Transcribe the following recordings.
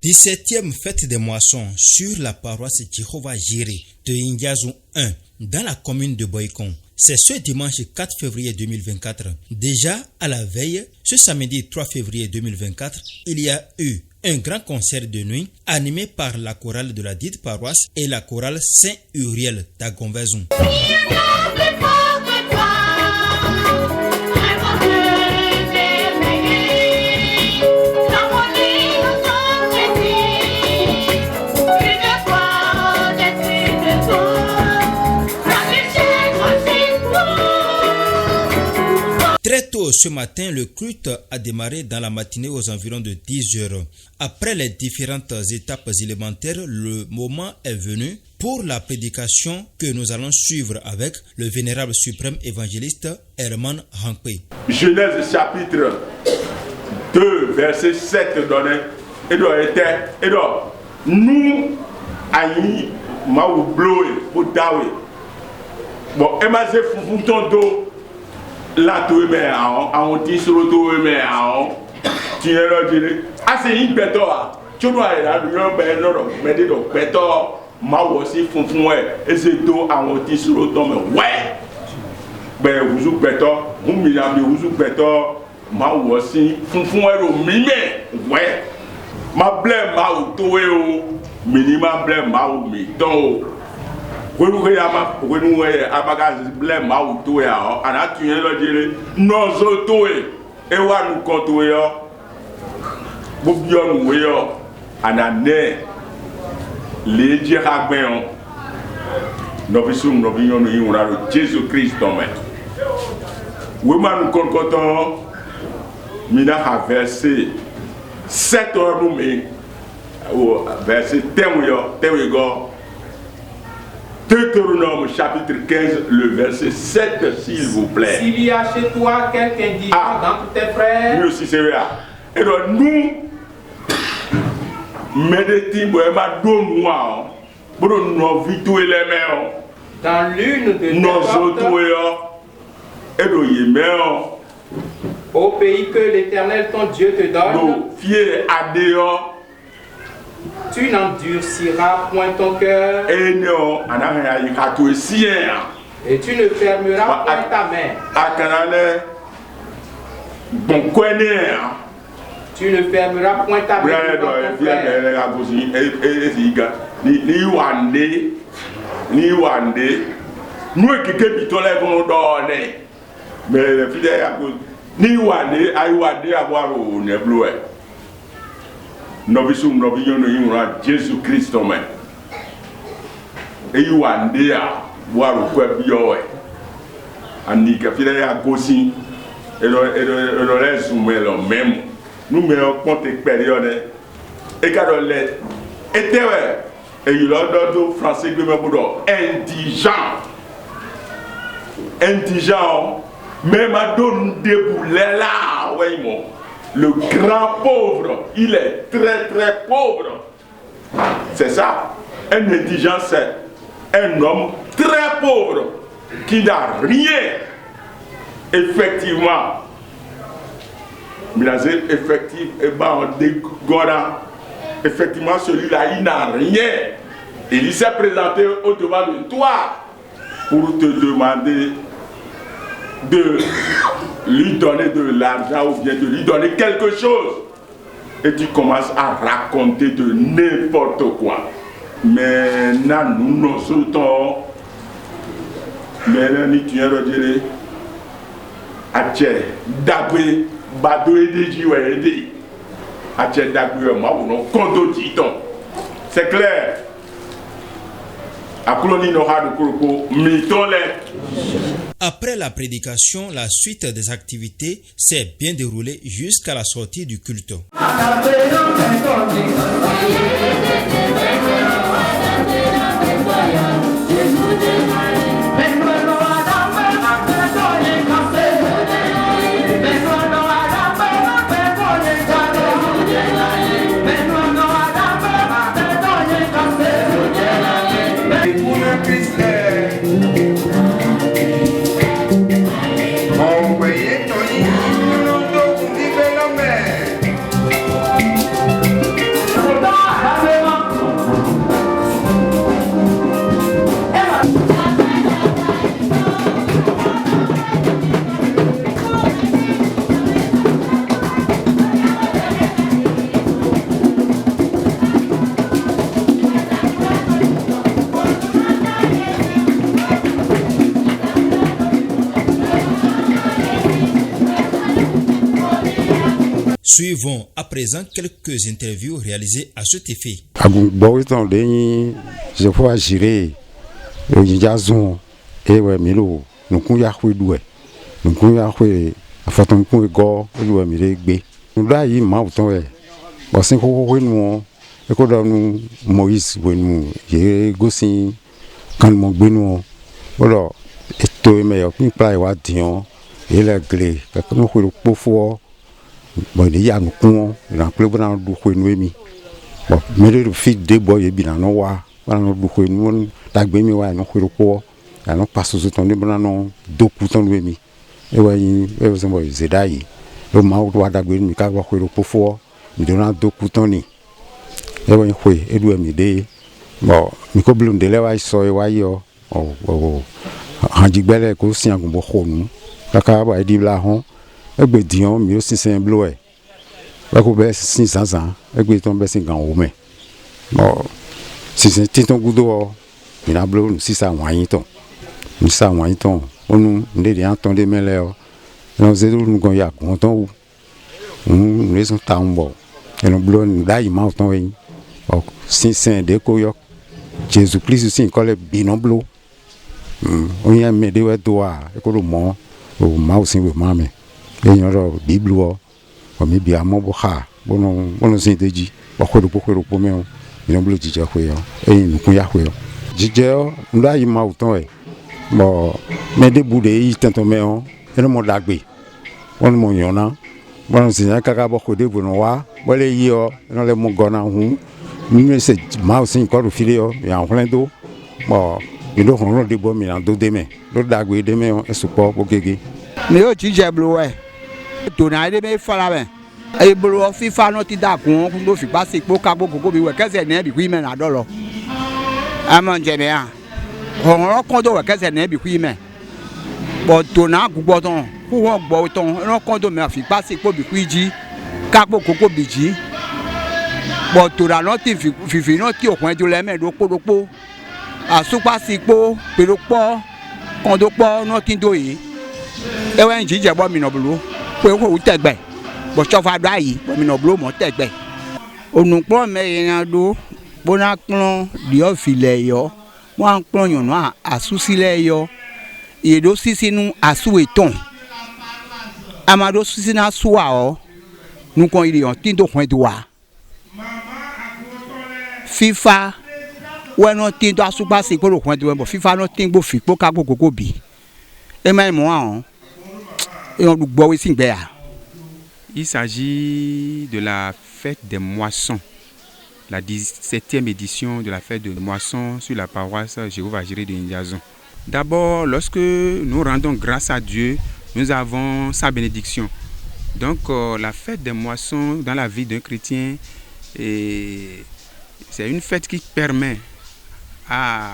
17e fête des moissons sur la paroisse Jéhovah Jireh de Ingazou 1 dans la commune de Boycon. C'est ce dimanche 4 février 2024. Déjà à la veille, ce samedi 3 février 2024, il y a eu un grand concert de nuit animé par la chorale de la dite paroisse et la chorale Saint-Uriel d'Agonvezon. Très tôt ce matin, le culte a démarré dans la matinée aux environs de 10 heures. Après les différentes étapes élémentaires, le moment est venu pour la prédication que nous allons suivre avec le vénérable suprême évangéliste Herman Hankwe. Genèse chapitre 2, verset 7 donné. Et donc, nous, aïe, maou bloé, pour dawe. Bon, et ma zé fouton do. La tour mais on dit sur le tour mais tu es là c'est une bête tu dois aller là mais des bêtes ma aussi font et c'est tout on dit sur le tour mais ouais ben vous bête vous m'avez vous bête ma aussi font le mime ouais ma blême ma ou toé au minimum blême ma ou mi ton when we abaga blem ma uto ya ana tuye lo dire no zo to e wa nu ko to yo bo bi onu we yo ana ne le je agben on no bisum no bi yon yin wora Jésus Christ on men we man kon koton mina ha verset 7 or nu me o verset tewe go Deutéronome chapitre 15, le verset 7, s'il vous plaît. S'il y a chez toi quelqu'un dit dans tous tes frères. Nous aussi, c'est vrai. Et donc, nous, méditons, pour nous vite les mains. Dans l'une de tes portes. Au pays que l'Éternel ton Dieu te donne. Tu n'endurciras point ton cœur. Et tu ne fermeras point ta main. Tu ne fermeras point ta main devant ton frère. Novisum noviyono yimura Jésus Christ o men. E yuande a boaru kwe biyo e. Ani ka file ya gosi e lo resume lo même. Nous me compte période e ka do le etewe e yulo do français que me bodo indigent. Indigent même a don deboulé là ouais mon. Le grand pauvre, il est très très pauvre. C'est ça. Un indigent, c'est un homme très pauvre qui n'a rien. Effectivement. Effectivement, celui-là, il n'a rien. Il s'est présenté au-devant de toi pour te demander de lui donner de l'argent ou bien de lui donner quelque chose. Et tu commences à raconter de n'importe quoi. Mais nous nous sautons. Mais là, tu es redire. Ache, d'abord, bado et de Ache, d'abord, moi, on compte dit-on. C'est clair. Après la prédication, la suite des activités s'est bien déroulée jusqu'à la sortie du culte. Suivons à présent quelques interviews réalisées à cet effet. Je vois gérer le Yazon et Milo, nous couillons doué. Nous couillons à Faton Go, ou Milé. Nous d'ailleurs, Mauton, parce que nous, nous, Moïse, nous, j'ai gossi, quand mon benoît, alors, et toi, mais il plaît à Dion, et la glé, quand nous couillons pour fort, bon, il y a un con, il a un club dans le couille, bon, mais le fils de boy est bien en noir. Nous avons tagbe wa no khiro ko ano passo zo ne bana no doku ton wemi e wa yi e zo mo zedai lo ma wa dagbe mi ka wa khiro po fo mi do na doku ton ni e wa yi khwe e du mi de bo mi ko blunde le wa so e wa yo o hanjigbele ko si agun bo khonu kaka ba di la hon e gbe dion mi o sinsin blo e wa ko be sin sansan e gbe ton be sin gan o me bo si c'est ton goudou il a bleu si ça moyenton nous ça moyenton on nous les entendre mêler nous zéro nous gon ya content nous les sont tambo et nous bleu nous dai mountain oui si c'est de koyo Jésus Christ aussi colle binon bleu on y a mis des doigts et que le mot au mouse oui maman et il y a le bible on met bien mon boha bon c'est de dit pourquoi le premier non bleu jija kweyo nous kuya kweyo jije nda yi ma uton bon mais de boude yi tanto me on et mo dagbe on mo yona bon c'est kaka bo ko de bono wa wale yi o no le mo gona hu mi se ma aussi ko ro file o ya plein do bon il do on de bo mi na do de me do dagbe de me on e support bo gege mais o jije blue we to na de me fala ben e bolo fifa no ti da kun do fi pa se po ka gogo bi we kese ne bi kwi men na dolo amon je me a on kon do we kese ne bi kwi men bo to na gugbo ton ku won gbo ton ran kon do me fi pa se po bi kwi ji ka gogo bi ji bo to ra no ti fi no ti okun ejo le me do po asupa si po pero po kon do po no ti do yi e we nji je bo mi no bulu pe ko tegbe bo chofa do ayi bo mi no blo mo tegbe onukpo me yan do bona klon di ofile yo mo an klon yan no asusile yo e do sisinu asu eton amado sisina suwa o nu kon iri on tin do kon do wa FIFA we no tin do asupa se ko kon do bo FIFA no tin gbo fi po ka gogo bi e mai mo an e on gbo we sin gbe ya. Il s'agit de la fête des moissons, la 17e édition de la fête des moissons sur la paroisse Jéhovah Jireh de Ndiazon. D'abord, lorsque nous rendons grâce à Dieu, nous avons sa bénédiction. Donc, la fête des moissons dans la vie d'un chrétien, c'est une fête qui permet à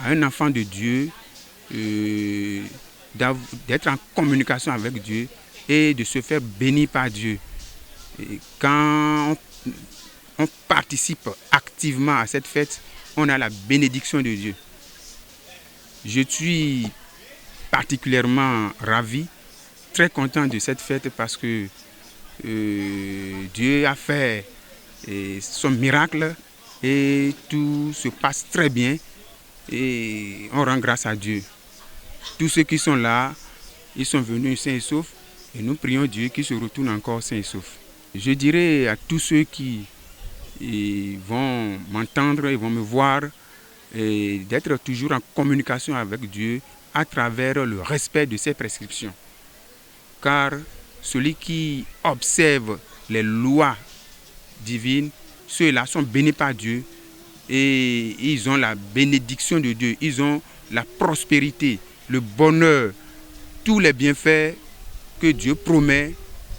un enfant de Dieu d'être en communication avec Dieu et de se faire bénir par Dieu. Et quand on participe activement à cette fête, on a la bénédiction de Dieu. Je suis particulièrement ravi, très content de cette fête parce que Dieu a fait son miracle et tout se passe très bien et on rend grâce à Dieu. Tous ceux qui sont là, ils sont venus sains et saufs. Et nous prions Dieu qui se retourne encore sain et sauf. Je dirais à tous ceux qui vont m'entendre et vont me voir d'être toujours en communication avec Dieu à travers le respect de ses prescriptions. Car celui qui observe les lois divines, ceux-là sont bénis par Dieu et ils ont la bénédiction de Dieu, ils ont la prospérité, le bonheur, tous les bienfaits que Dieu promet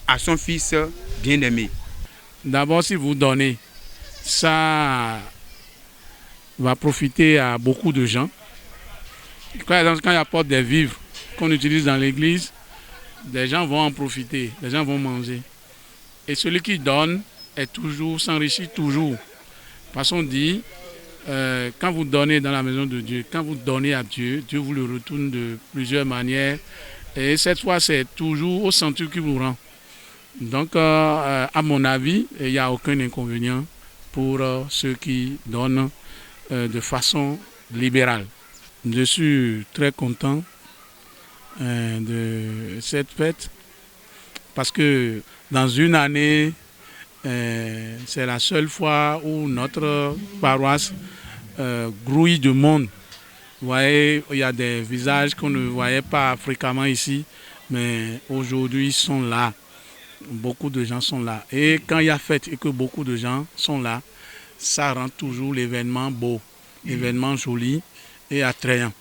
à son Fils bien-aimé. D'abord, si vous donnez, ça va profiter à beaucoup de gens. Quand il apporte des vivres qu'on utilise dans l'église, des gens vont en profiter, des gens vont manger. Et celui qui donne s'enrichit toujours. Parce qu'on dit, quand vous donnez dans la maison de Dieu, quand vous donnez à Dieu, Dieu vous le retourne de plusieurs manières. Et cette fois, c'est toujours au centuple qui vous rend. Donc, à mon avis, il n'y a aucun inconvénient pour ceux qui donnent de façon libérale. Je suis très content de cette fête parce que dans une année, c'est la seule fois où notre paroisse grouille de monde. Vous voyez, il y a des visages qu'on ne voyait pas fréquemment ici, mais aujourd'hui ils sont là. Beaucoup de gens sont là. Et quand il y a fête et que beaucoup de gens sont là, ça rend toujours l'événement beau, l'événement joli et attrayant.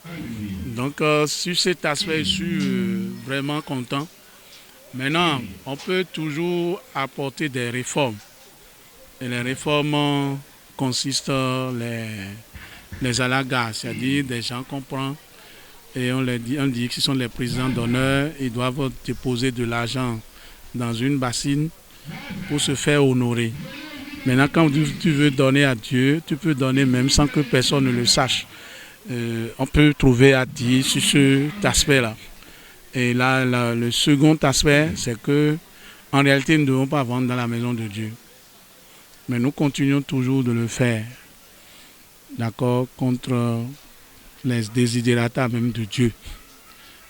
Donc sur cet aspect, je suis vraiment content. Maintenant, on peut toujours apporter des réformes. Et les réformes consistent les alagas, c'est-à-dire des gens qu'on prend et on dit que ce sont les présidents d'honneur, ils doivent déposer de l'argent dans une bassine pour se faire honorer. Maintenant, quand tu veux donner à Dieu, tu peux donner même sans que personne ne le sache. On peut trouver à dire sur cet aspect-là. Et là, le second aspect, c'est que en réalité, nous ne devons pas vendre dans la maison de Dieu. Mais nous continuons toujours de le faire. D'accord, contre les désidérata même de Dieu.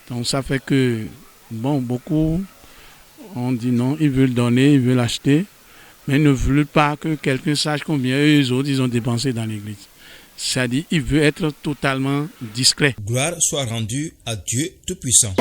Donc ça fait que, beaucoup on dit non, ils veulent donner, ils veulent acheter, mais ils ne veulent pas que quelqu'un sache combien eux autres ils ont dépensé dans l'église. C'est-à-dire qu'ils veulent être totalement discrets. Gloire soit rendue à Dieu Tout-Puissant.